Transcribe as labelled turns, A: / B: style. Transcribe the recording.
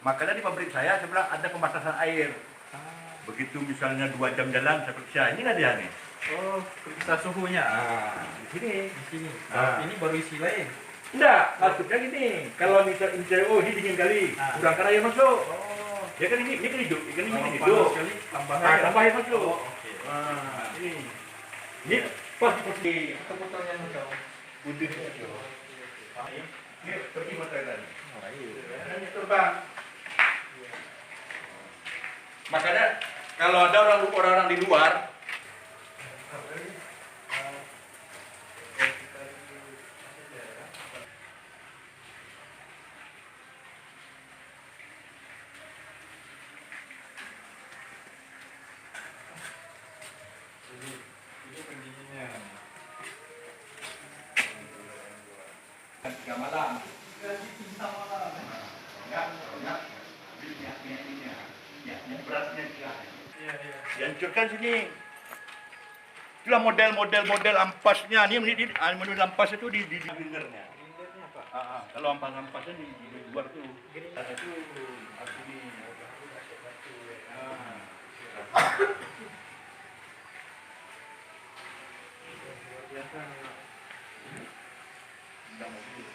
A: Makanya di pabrik saya bilang ada pembatasan air. Begitu misalnya 2 jam jalan, saya periksa, ini nggak dia nih.
B: Oh, periksa suhunya.
A: Di sini.
B: Di sini. Ini baru isi lain.
A: Enggak, maksudnya gini, kalau misalnya oh ini dingin kali, udangkan air masuk.
B: Oh,
A: Ya kan ini kan hidup, ikan ini
B: panas
A: hidup.
B: sekali tambah
A: Nah,
B: air.
A: tambah air masuk.
B: Oh, oke.
A: Ini pas seperti
B: Foto-fotonya macam
A: putih itu. Ini pergi matahari.
B: ini
A: Terbang. Makanya kalau ada orang-orang di luar,
B: ini pendinginnya.
A: 3 malam. Enggak, berasnya dia.
B: Iya, iya.
A: Dihancurkan sini. Itulah model ampasnya. Ini model ampas itu di grindernya.
B: Grindernya apa?
A: Kalau ampas-ampasnya di luar tuh. Karena itu harus di
B: Luar biasa.
A: Udah mobil.